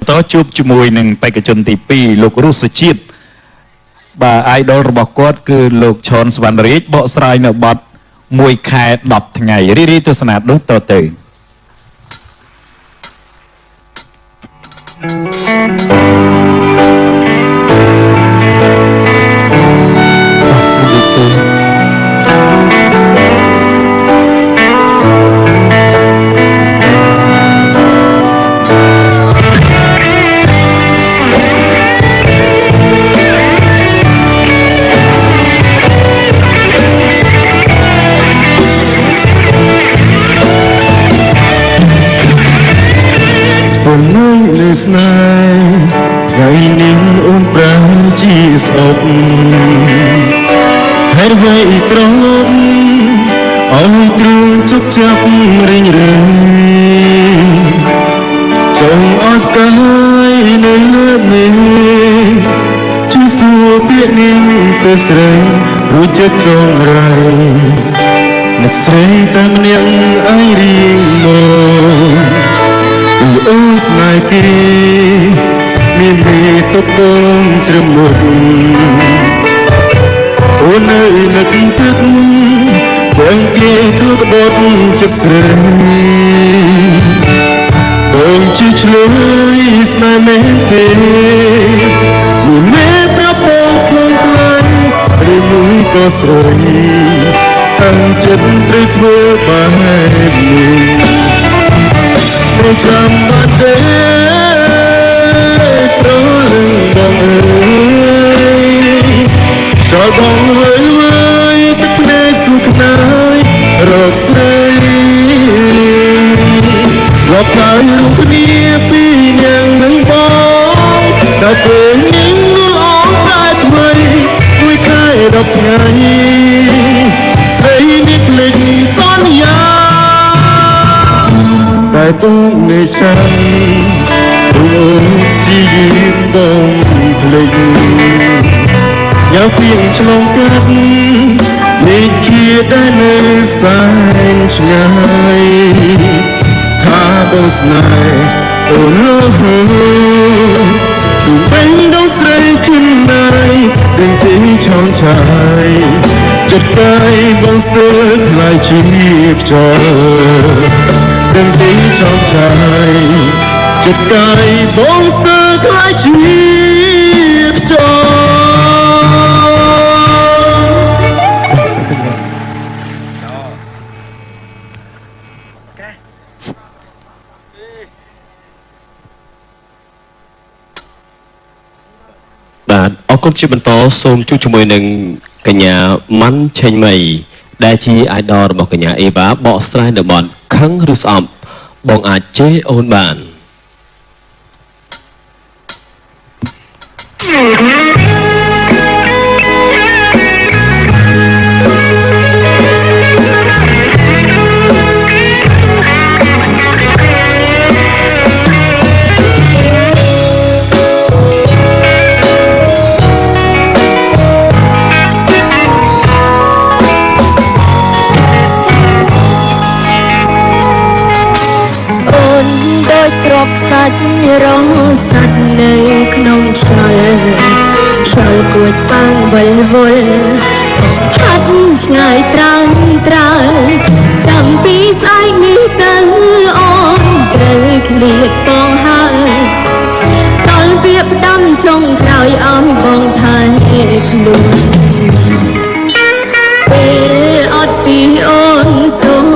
តជួបជាមួយនឹងបេក្ខជនទី2លោករស់សុជាតិបាទអាយដលរបស់គាត់គឺលោកឈុនសវណ្ណរាជបកស្រាយនៅបទ1ខែ10ថ្ងៃរីទស្សនាដូចតទៅស្នេហ៍ថ្ងៃនេះអូនប្រាជាស្អប់ហេតុអ្វីត្រង់ឲ្យគ្រឿងជប់ចាប់រិញរេចង់អត់កាយនៅលើនេះជាសួរពាក្យនេះទៅស្រីរួចចិត្តចងរៃនឹកស្រីតែម្នាក់ឯងរៀងមកអូនស្នេហ៍គេមានមេទុកបងត្រឹមមុខអូននៅនឹកទឹកបងគេធ្វើក្បត់ចិត្តស្រីបងជាឆ្លើយស្នេហ៍មែនទេមានមេប្រពោខ្លួនខ្លាញ់ឬមួយក៏ស្រីតាំងចិត្តត្រូវធ្វើបែបនេះប្រចាំបាត់ទេប្រលឹងបងអើយចូលបងវើយទឹកភ្នែកសួរខ្នើយរកស្រីរាប់ហើយរួមគ្នាពីនាងនឹងបងតែពេលនេះលអងតែថ្មី1ខែ10ថ្ងៃស្រីនេះភ្លេចសន្យាតែពុកនៃฉันរួចជាបងភ្លេចយ៉ាងពីឆ្លងកាត់មេឃាដែលនៅសែនឆ្ងាយថាបងស្នេហ៍អូនរហូតទូពេញដល់ស្រីចិនណៃដឹងទីឆោមឆាយចិត្តតែបងស្ទើរខ្លាយជាខ្យល់ដឹងទីឆោមឆាយចិត្តកាយបងស្ទើរខ្លាយជាខ្យល់បាទអរគុណជាបន្តសូមជួបជាមួយនឹងកញ្ញាម៉ាន់ឆេងមីដែលជាអាយដលរបស់កញ្ញាអេវ៉ាបកស្រាយនៅបទខឹងឬស្អប់បងអាចជេរអូនបានទ្របខ្សាច់រងសាច់នៅក្នុងខ្យល់ខ្យល់គួចប៉ាំងវិលវល់ផាត់ឆ្ងាយត្រើចាំពីស្អែកនេះទៅអូនត្រូវឃ្លាតបងហើយសល់វាផ្ដាំចុងក្រោយឲ្យបងថែខ្លួនពេលអត់ពីអូនសូម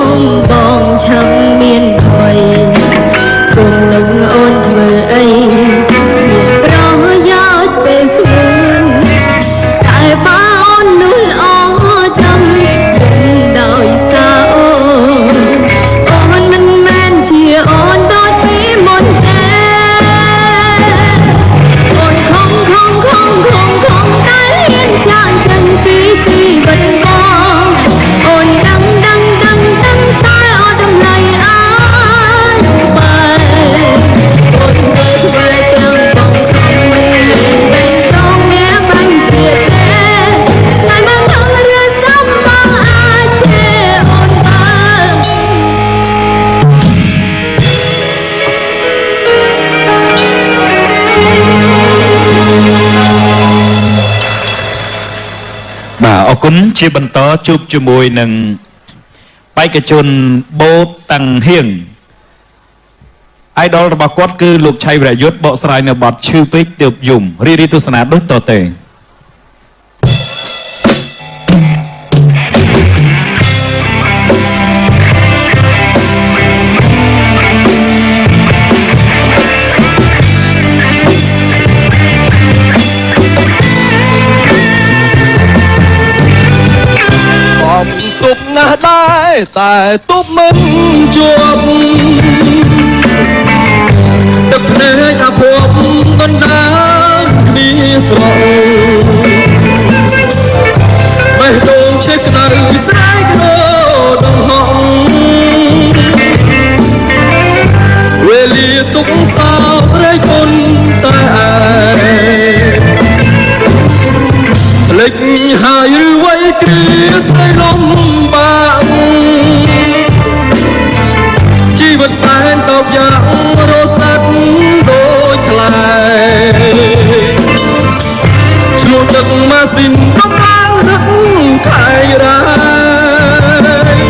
បងឆាំមានភ័យគុំនឹងអូនធ្វើអីប្រយោជន៍ពេលស្ងួនតែបើអូននោះល្អចាំដោយសារអូនមិនមែនជាអូនដូចពីមុនទេអូនខំ គុណជាបន្តជួបជាមួយនឹងបេក្ខជនបូតតាំងហៀង idol របស់គាត់គឺលោកឆៃវរយុទ្ធបកស្រាយនៅបទឈឺពេកទើបយំរីទស្សនាដូចតទៅ ទុកណាស់ដែរតែទុកមិនជាប់ទឹកភ្នែកអាភពដណ្ដើមគ្នាស្រោបេះដូងឆេះក្តៅស្រែករដងហងវេលាទុកសោរែកគុណតែភ្លេចហើយឬវ័យគ្រាស្រីលំបាកជីវិតសែនតបយ៉ាងរសាត់ដូចខ្លែឆ្លួតទឹកម៉ាស៊ីនកំឡាំងរឹកខែរាយ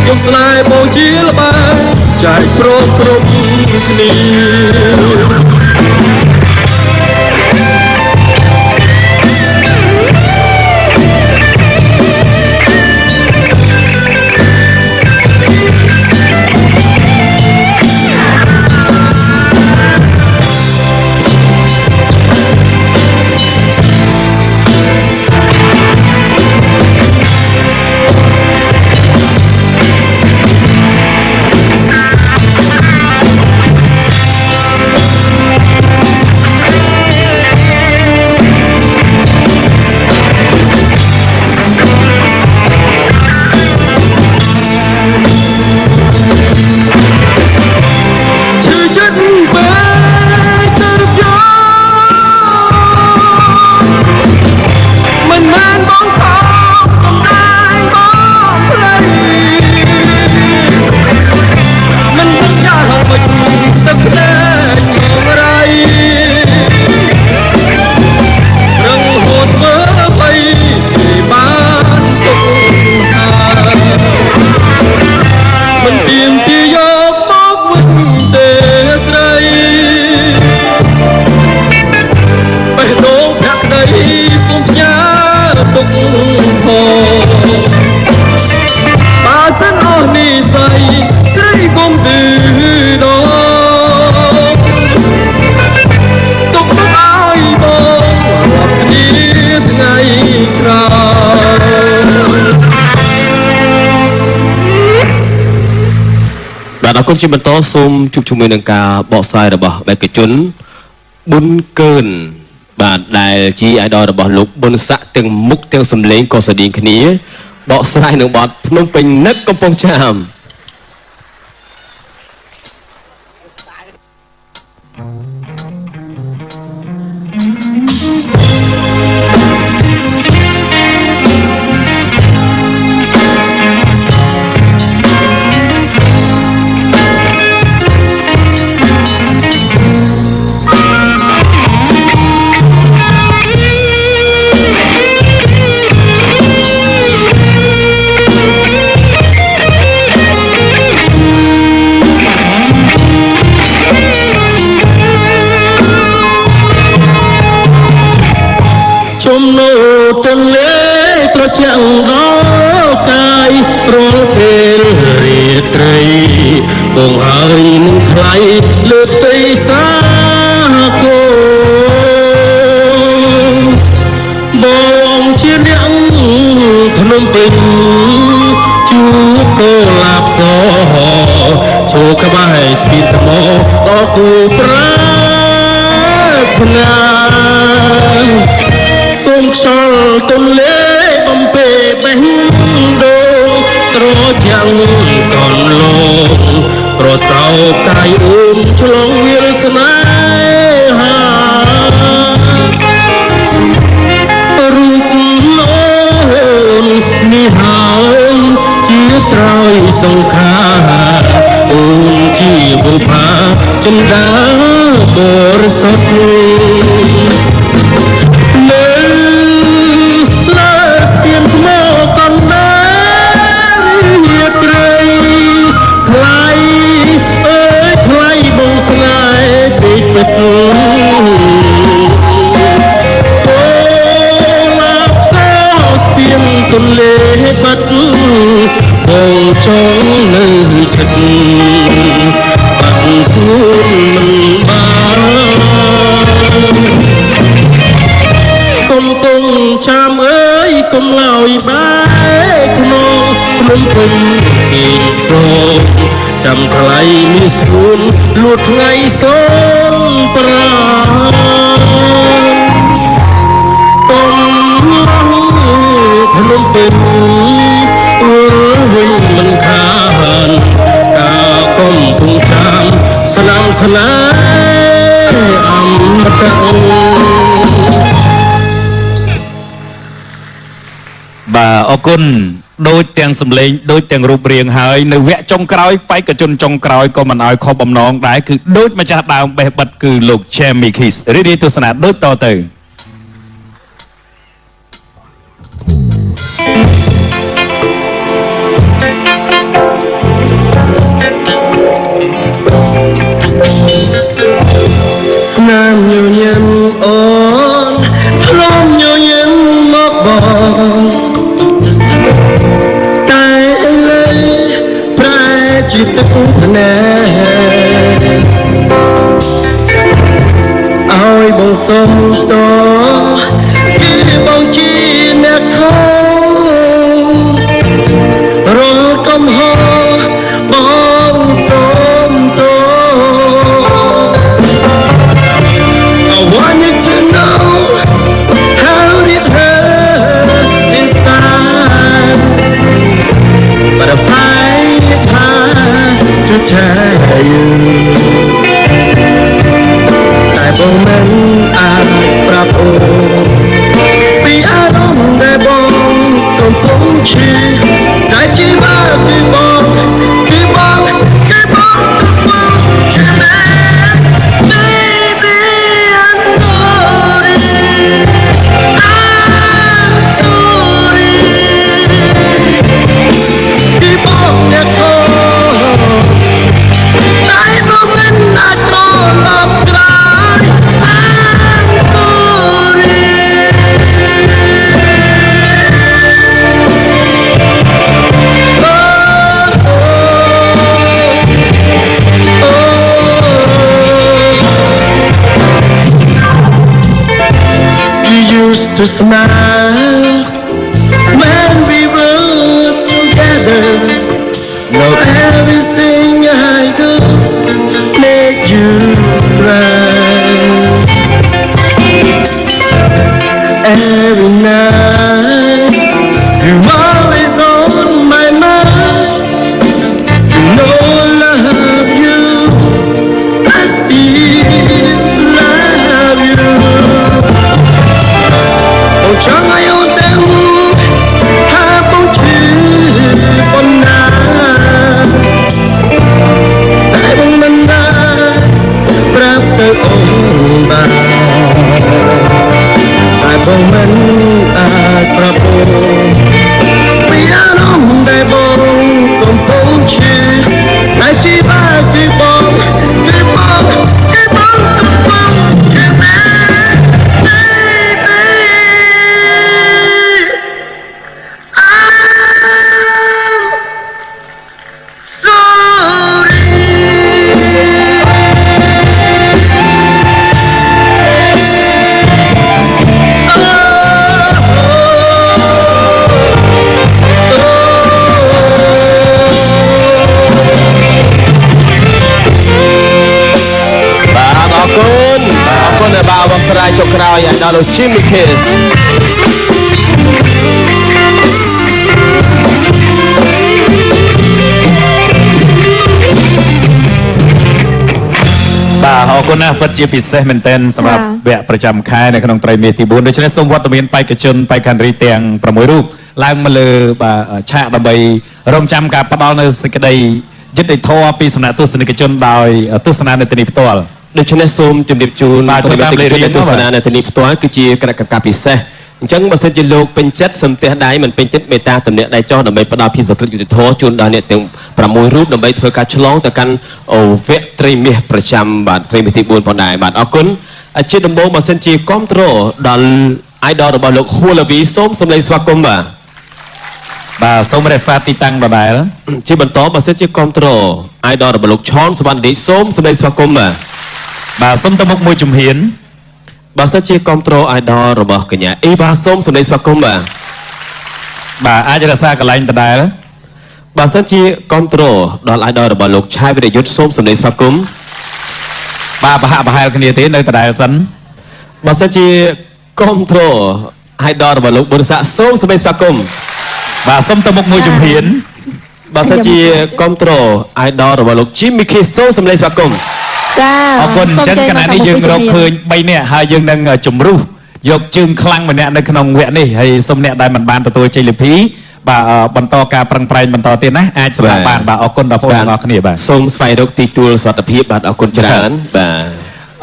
យកស្នេហ៍បងជាល្បែងចែកព្រមគ្រប់គ្នា បាទអរគុណជាបន្តសូមជួបជាមួយនឹងការបកស្រាយរបស់បេក្ខជនប៊ុនកើនបាទដែលជា idol របស់លោកប៊ុនស័កទាំងមុខទាំងសម្លេងក៏ស្តៀងគ្នាបកស្រាយនឹងបទភ្នំពេញនឹកកំពង់ចាម chẳng gió cay rối bên rìa trời bồng hơi nâng thay lướt tây xa cô bồng chia nắng thơm bình chú cô lạp gió chú các bài speed mô đó cô prát ngang sông sol tôn lễ bom bê bánh đô trò chẳng còn lông trò sao cài cho lòng viên sân hà rụt lôn ni hào chia trôi sông khá ôn chi vô phá chân đá bờ sông នលួចថ្ងៃសូនប្រាកុំភ្នំពេញវិញមិនខានការគុំពុងតាមស្លាមស្លាអមតៈ បាទអរគុណដូចទាំងសម្លេងដូចទាំងរូបរាងហើយនៅវគ្គចុងក្រោយបេក្ខជនចុងក្រោយក៏មិនឲ្យខុសបំណងដែរគឺដូចម្ចាស់ដើមបេះបិទគឺលោក Jamie Kiss រីករាយទស្សនាដូចតទៅ ស្នាមញញឹមអូនធ្លាប់ញញឹមមកបងតែឥឡូវប្រែជាទឹកភ្នែកឲ្យបងសុំតគឺបងជាអ្នកខំរលកំហុសបងសុំត I wanted to know how it hurt inside, but I find it hard to tell you. តែបងមិនអាចប្រាប់អូនពីអារម្មណ៍ដែលបងកំពុងឈឺតែជាបាគឺបងគឺបងគឺបងគឺបងគឺមែន Baby I'm sorry I'm sorry គឺបងអ្នកខុសតែបងមិនអាចត្រឡប់ក្រោយ I'm sorry You used to smile when we were together. Now everything I do make you cry. Every night you're always on my mind. You know I love you. I still love you. Oh, chẳng ai ôn tem ha bông chữ bon na tại bông mình đã rap tới ôn bà tại bông mình rap ôn vì anh ôm đại bông còn bông chữ lại chỉ ba cái bông cái bông cái bông cái bông cái mẹចុងក្រោយឲ្យដល់លោក Jimmy Kiss បាទអរគុណណាស់ពិតជាពិសេសមែនទែនសម្រាប់វគ្គប្រចាំខែនៅក្នុងត្រីមាសទី4ដូច្នេះសូមវត្តមានបេក្ខជនបេក្ខនារីទាំង6រូបឡើងមកលើបាទឆាកដើម្បីរងចាំការផ្ដល់នៅសេចក្តីយុត្តិធម៌ពីសំណាក់ទស្សនិកជនដោយទស្សនានៅទីនេះផ្ទាល់ ដូច្នេះសូមជម្រាបជូន បាទជួយតាមលេខរៀប ទស្សនានៅទីនេះផ្ទាល់គឺជាគណៈកម្មការពិសេសអញ្ចឹងបើសិនជាលោកពេញចិត្តសំទះដៃមិនពេញចិត្តមេត្តាតំណាក់ដៃចោះដើម្បីផ្ដល់ភាពសក្តិយុត្តិធម៌ជូនដល់អ្នកទាំង6រូបដើម្បីធ្វើការឆ្លងទៅកាន់វគ្គត្រីមាសប្រចាំបាទត្រីមាសទី4ផងដែរបាទអរគុណជាដំបូងបើសិនជាគ្រប់គ្រងដល់ idol របស់លោក Hulavi សូមសម្លេងស្វាគមន៍បាទ បាទសូមរក្សាទីតាំងដដែលជាបន្តបើសិនជាគ្រប់គ្រង idol របស់លោក Chon សវណ្ណឌីសូមសម្លេងស្វាគមន៍បាទ បាទសូមទៅមុខមួយជំហាន បើសិនជាគ្រប់គ្រង idol របស់កញ្ញាអេវ៉ាសូមសម្លេងស្វាគមន៍បាទ បាទអាចរក្សាកន្លែងដដែល បើសិនជាគ្រប់គ្រងដល់ idol របស់លោកឆាយវិរយុទ្ធសូមសម្លេងស្វាគមន៍ បាទប្រហាក់ប្រហែលគ្នាទេនៅដដែលសិន បើសិនជាគ្រប់គ្រង idol របស់លោកប៊ុនសាក់សូមសម្លេងស្វាគមន៍ បាទសុំទៅមុខមួយជំហាន បើសិនជាគ្រប់គ្រង idol របស់លោក Jimmy K សូមសម្លេងស្វាគមន៍ ចា អរគុណអញ្ចឹងគណៈនេះយើងរកឃើញ3នាក់ហើយយើងនឹងជំរុះយកជើងខ្លាំងម្នាក់នៅក្នុងវគ្គនេះហើយសូមអ្នកដែលមិនបានទទួលជ័យលាភីបាទបន្តការប្រឹងប្រែងបន្តទៀតណាអាចសម្រាប់បានបាទអរគុណដល់បងប្អូនទាំងអស់គ្នាបាទ សូមស្វែងរកទីទួលសុវត្ថិភាពបាទអរគុណច្រើនបាទ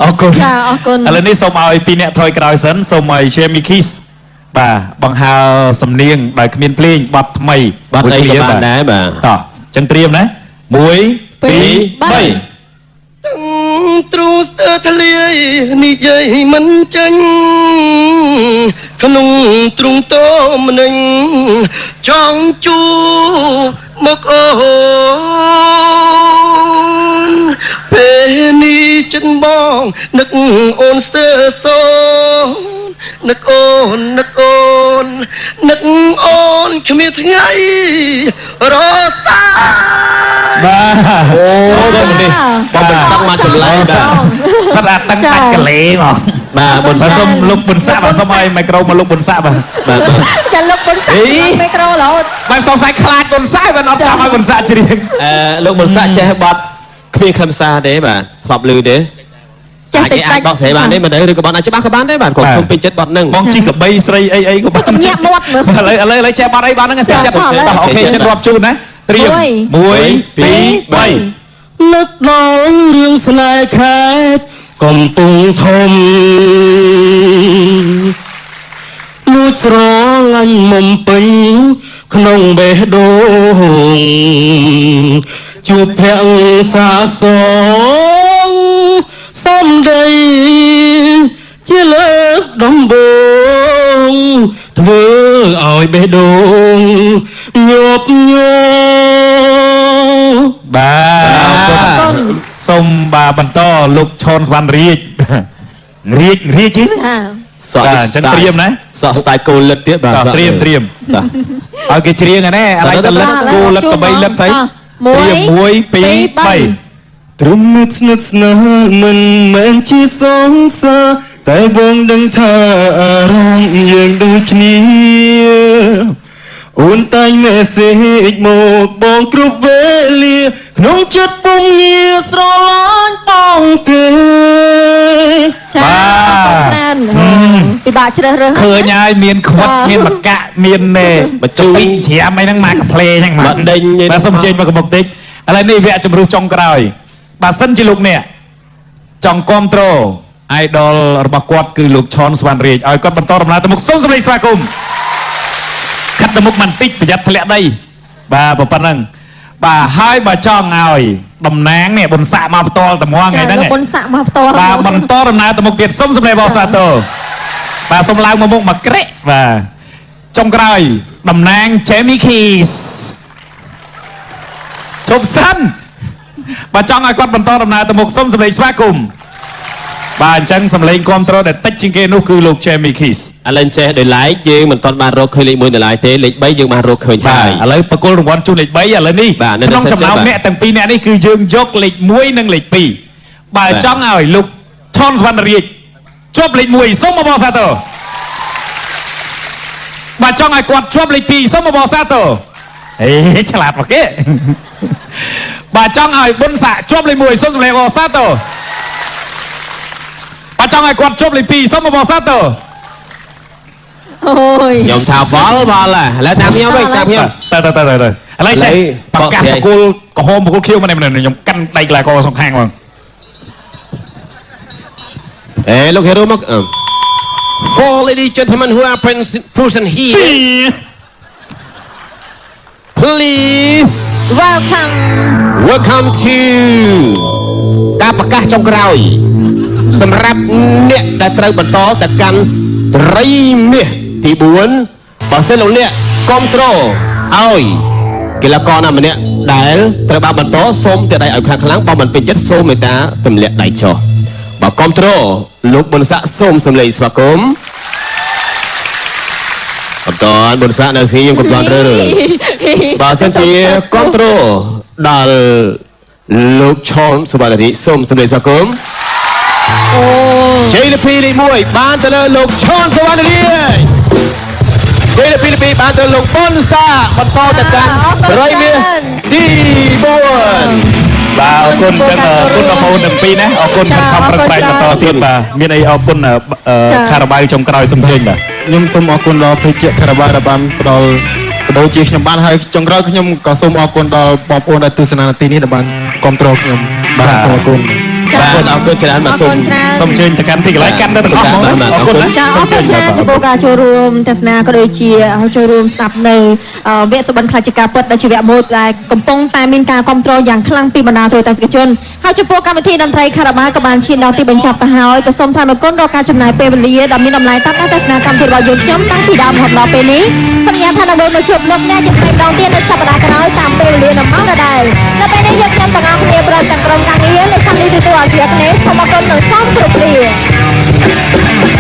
អរគុណ ចាអរគុណ ឥឡូវនេះសូមឲ្យ2អ្នកថយក្រោយសិនសូមឲ្យ Jamie Kiss បាទបង្ហើរសំនៀងដោយគ្មានភ្លេងបទថ្មី បាត់អីក៏បានដែរបាទ តោះអញ្ចឹងត្រៀមណា1 2 3 ទ្រូស្ទើធ្លាយនិយាយមិនចាញ់ក្នុងទ្រូងតមនឹងចង់ជួបមកអូនពេលនេះចិត្តបងនឹកអូនស្ទើសូននឹកអូននឹកអូននឹកអូនគ្មានថ្ងៃរសា បាទអូដល់នេះ បងមិនដឹងមកចម្លែកបាទ សិតអាតឹងដាច់កលេហ្មង បាទ បាទសូមលោកប៊ុនសាក់បាទសូមឲ្យមីក្រូមកលោកប៊ុនសាក់បាទ បាទ ចាលោកប៊ុនសាក់មីក្រូរហូត បាទសង្ស័យខ្លាចប៊ុនសាក់បាទអត់ចង់ឲ្យប៊ុនសាក់ច្រៀង លោកប៊ុនសាក់ចេះបត់គ្មានខ្លឹមសារទេបាទធ្លាប់ឮទេ ចេះតិច អាចបកស្រាយបានទេមិនឬក៏បត់អាចច្បាស់ក៏បានដែរបាទគាត់ជុំពេញចិត្តបត់នឹង បងជីកបីស្រីអីក៏បាន កំញាក់មាត់មើល ឥឡូវចេះបត់អីបានហ្នឹងចិត្តអូខេចិត្តរាប់ជូនណាត្រៀម1 2 3 នឹកដល់រឿងស្នេហ៍ខេត្តកំពង់ធំលួចស្រឡាញ់មុំពេញក្នុងបេះដូងជួបភក្តិសាសងសំដីជាលើកដំបូងធ្វើឲ្យបេះដូងញាប់ញ័រ បាទសូមបាទបន្តលោកឈុនសវណ្ណរាជរាជទេ ចា សក់ បាទអញ្ចឹងត្រៀមណា សក់ស្ទាយគោលិតទៀតបាទ ត្រៀម បាទ ឲ្យគេច្រៀងហ្នឹងឥឡូវទៅលិតគូលិតទៅ3លិតស្អីត្រៀម1 2 3 ទ្រឹមមិត្តស្និទ្ធស្នាលមិនមែនជាសងសាតែបងដឹងថាអារម្មណ៍យើងដូចគ្នាអូនតែងមេសេចមកបងគ្រប់វេលាក្នុងចិត្តពុំងារស្រឡាញ់បងទេ ចាអរគុណច្រើនពិបាកជ្រើសរើស ឃើញហើយមានខ្វិតមានមកកាក់មានបញ្ជូពីច្រាមអីហ្នឹងមកកាផ្លេហ្នឹងមកដេញបាទសូមជើញមកកំបុកតិចឥឡូវនេះវគ្គជំរុះចុងក្រោយបើសិនជាលោកអ្នកចង់គ្រប់គ្រង idol របស់គាត់គឺលោកឈុនសវណ្ណរាជឲ្យគាត់បន្តដំណើរទៅមុខសូមសម្លេងស្វាគមន៍ខាត់ទៅមុខបន្តិចប្រយ័ត្នធ្លាក់ដីបាទប៉ុណ្ណឹងបាទហើយបើចង់ឲ្យតំណាងនេះប៊ុនសាក់មកផ្ទាល់ត្មងថ្ងៃហ្នឹង លោកប៊ុនសាក់មកផ្ទាល់ បាទបន្តដំណើរទៅមុខទៀតសូមសម្លេងបោះសាទរបាទសូមឡើងមកមុខមកក្រេកបាទចុងក្រោយតំណាង Jamie Kiss ជប់សិនបាទចង់ឲ្យគាត់បន្តដំណើរទៅមុខសូមសម្លេងស្វាគមន៍បាទអញ្ចឹងសម្លេងគ្រប់ត្រូលដែលតិចជាងគេនោះគឺលោក Jamie Kiss ឥឡូវចេះដោយឡែកយើងមិនទាន់បានរកឃើញលេខ1នៅឡើយទេលេខ3យើងបានរកឃើញ បា ហើ ទ យ ឥឡូវបកគលរង្វាន់ជូនលេខ3ឥឡូវនេះ បាទនៅ ក្នុង នៅ ចំណោម បាទ អ្នកទាំងពីរអ្នកនេះគឺយើងយកលេខ1និងលេខ2បើចង់ឲ្យលោកឈុនសវណ្ណរាជជាប់លេខ1សូមមកបោះសាទរបើចង់ឲ្យគាត់ជាប់លេខ2សូមមកបោះសាទរហេឆ្លាតមកគេបើចង់ឲ្យប៊ុនសាក់ជាប់លេខ1សូមសម្លេងបោះសាទរបើចង់ឲ្យគាត់ជាប់លេខ2សូមមកបោះសាទរ អូយ ខ្ញុំថាវល់ឥឡូវតាមខ្ញុំវិញតាមខ្ញុំ ទៅឥឡូវចេះប្រកាសបកគលក្រហមបកគលខៀវមកនេះខ្ញុំកាន់ដៃកន្លែងកសងខាងមក look hereមក For ladies gentlemen who are present here please welcome to ការប្រកាសចុងក្រោយសម្រាប់អ្នកដែលត្រូវបន្តទៅកាន់ត្រីមាសទី4បើសិនលោកអ្នកគ្រប់គ្រងឲ្យកីឡាករណាម្នាក់ដែលត្រូវបានបន្តសូមទៀតដៃឲ្យខ្លាំងៗបើមិនពេញចិត្តសូមមេត្តាទម្លាក់ដៃចុះបើគ្រប់គ្រងលោកប៊ុនសាក់សូមសម្លេងស្វាគមន៍ កំតនបុនសានៅស៊ីខ្ញុំកំតនរើបើសិនជាគ្រប់ត្រូលដល់លោកឆនសុវណ្ណរីសូមសម្ដែងស្វាគមន៍ជ័យលាភីលេខ1បានទៅលើលោកឆនសុវណ្ណរីជ័យលាភីលេខ2បានទៅលោកបុនសាបន្តទៅកាន់រយមាសទី4បាទអរគុណចឹងអរគុណបងប្អូនទាំងពីរណាអរគុណខំប្រឹងប្រែងបន្តទៀតបាទមានអីអរគុណខារ៉ាបាវចុងក្រោយសូមជើញបាទ ខ្ញុំសូមអរគុណដល់ភេកខារ៉ាបាវដែលបានផ្ដល់ក៏ដូចជាខ្ញុំបានហើយចុងក្រោយខ្ញុំក៏សូមអរគុណដល់បងប្អូនដែលទស្សនានាទីនេះដែលបានគ្រប់គ្រងខ្ញុំបាទសូមអរគុណ បាទអរគុណច្រើនបាទសូមជើញទៅកាន់ទីកន្លែងកាន់ទៅទាំងអស់មកអរគុណណា ចាអរគុណច្រើនចំពោះការចូលរួមទស្សនាក៏ដូចជាចូលរួមស្ដាប់នៅវគ្គសុបិនផ្លាច់ការពិតដែលជាវគ្គមួយដែលកំពុងតែមានការគ្រប់គ្រងយ៉ាងខ្លាំងពីបណ្ដាទូរទស្សនិកជនហើយចំពោះកម្មវិធីតន្ត្រីខារ៉ាបាក៏បានឈានដល់ទីបញ្ចប់ទៅហើយក៏សូមថ្លែងអរគុណដល់ការចំណាយពេលវេលាដ៏មានតម្លៃតាមការទស្សនាកម្មវិធីរបស់យើងខ្ញុំតាំងពីដើមរហូតដល់ពេលនេះសន្យាថានឹងនៅជួបលោកអ្នកជាថ្ងៃដងទៀតនៅសប្តាហ៍ក្រោយតាមពេលវេលានៅម៉ោងដដែលនៅពេលនេះយើងខ្ញុំទាំងអស់គ្នាប្រចាំក្រុមការងារលើកម្មវិធីទូរទស្សន៍នេះសូមអរគុណនិងសូមជម្រាបលា